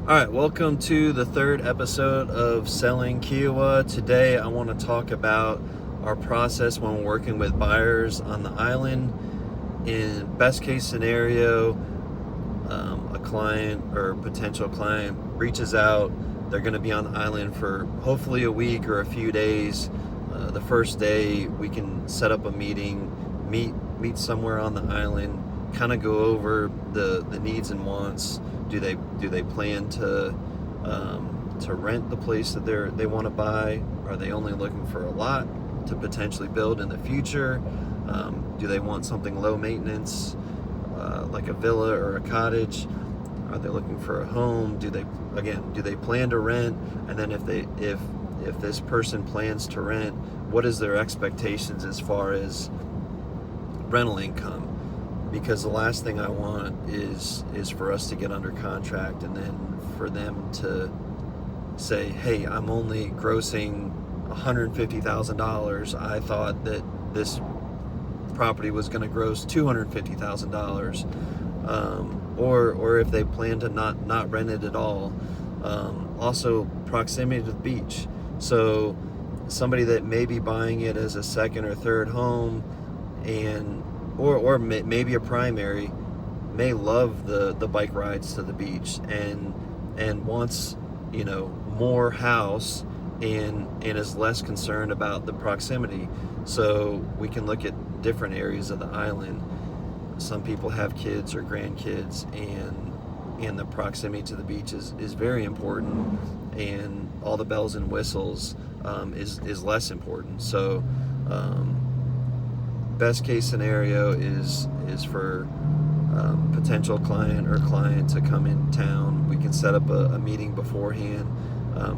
All right, welcome to the third episode of Selling Kiawah. Today I want to talk about our process when we're working with buyers on the island. In best case scenario, a client or potential client reaches out. They're going to be on the island for hopefully a week or a few days. The first day we can set up a meeting, meet somewhere on the island, kind of go over the needs and wants. Do they plan to rent the place that they want to buy? Are they only looking for a lot to potentially build in the future? Do they want something low maintenance, like a villa or a cottage? Are they looking for a home? Do they plan to rent? And then if this person plans to rent, what is their expectations as far as rental income? Because the last thing I want is for us to get under contract and then for them to say, hey, I'm only grossing $150,000. I thought that this property was going to gross $250,000. Or if they plan to not rent it at all. Also, proximity to the beach. So somebody that may be buying it as a second or third home or maybe a primary may love the bike rides to the beach and wants more house and is less concerned about the proximity. So we can look at different areas of the island. Some people have kids or grandkids, and the proximity to the beach is very important, and all the bells and whistles is less important. So best case scenario is for potential client or client to come in town. We can set up a meeting beforehand,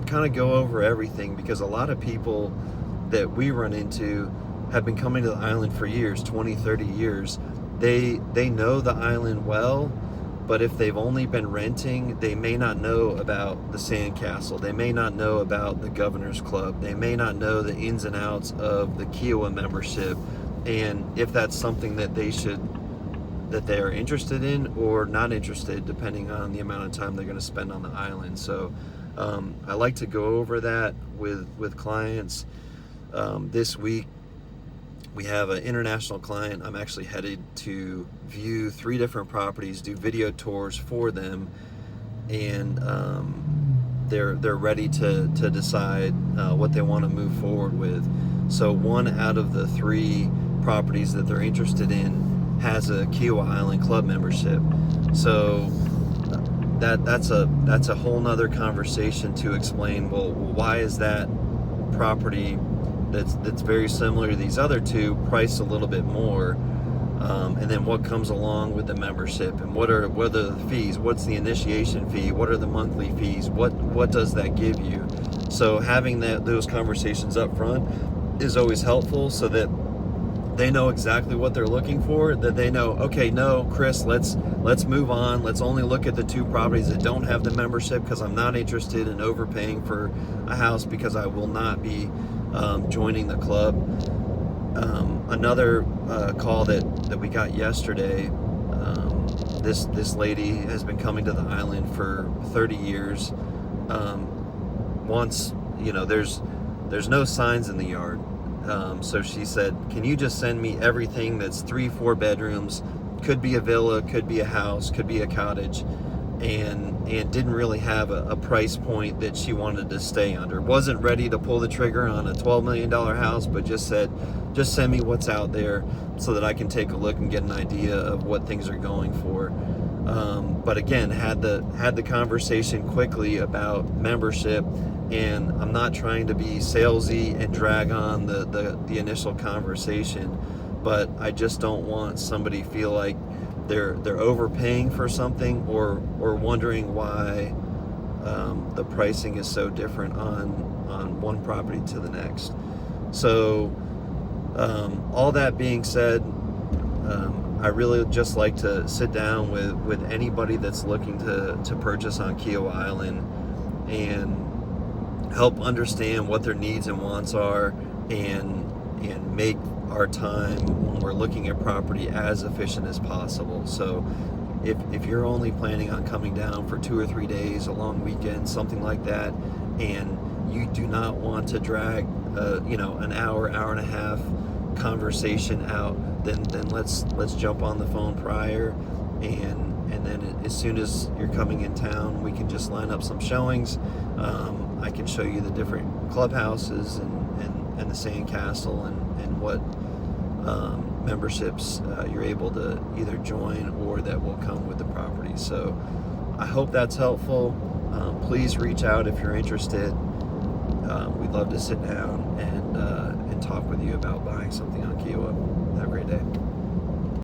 kind of go over everything, because a lot of people that we run into have been coming to the island for years, 20, 30 years. They know the island well, but if they've only been renting, they may not know about the Sandcastle. They may not know about the Governor's Club. They may not know the ins and outs of the Kiawah membership, and if that's something that they are interested in or not interested, depending on the amount of time they're going to spend on the island. So I like to go over that with clients. This week we have an international client. I'm actually headed to view 3 different properties, do video tours for them, and they're ready to decide what they want to move forward with. So 1 out of the 3 properties that they're interested in has a Kiawah Island club membership. So that's a whole nother conversation to explain, well, why is that property that's very similar to these other 2 priced a little bit more, and then what comes along with the membership, and what are the fees, what's the initiation fee, what are the monthly fees, what does that give you? So having those conversations up front is always helpful, so that they know exactly what they're looking for, that they know, okay, no, Chris, let's move on. Let's only look at the 2 properties that don't have the membership, because I'm not interested in overpaying for a house, because I will not be joining the club. Another call that we got yesterday, this lady has been coming to the island for 30 years. Once, there's no signs in the yard. So she said, can you just send me everything that's 3-4 bedrooms, could be a villa, could be a house, could be a cottage, and didn't really have a price point that she wanted to stay under. Wasn't ready to pull the trigger on a $12 million house, but just said, just send me what's out there so that I can take a look and get an idea of what things are going for. But again, had the conversation quickly about membership, and I'm not trying to be salesy and drag on the initial conversation, but I just don't want somebody feel like they're overpaying for something or wondering why the pricing is so different on one property to the next. So all that being said, I really just like to sit down with anybody that's looking to purchase on Kiawah Island and help understand what their needs and wants are, and make our time when we're looking at property as efficient as possible. So if you're only planning on coming down for 2 or 3 days, a long weekend, something like that, and you do not want to drag an hour and a half conversation out, then let's jump on the phone prior, and then as soon as you're coming in town, we can just line up some showings. I can show you the different clubhouses and the Sandcastle and what memberships you're able to either join or that will come with the property. So I hope that's helpful. Please reach out if you're interested. We'd love to sit down and talk with you about buying something on Kiawah. Have a great day.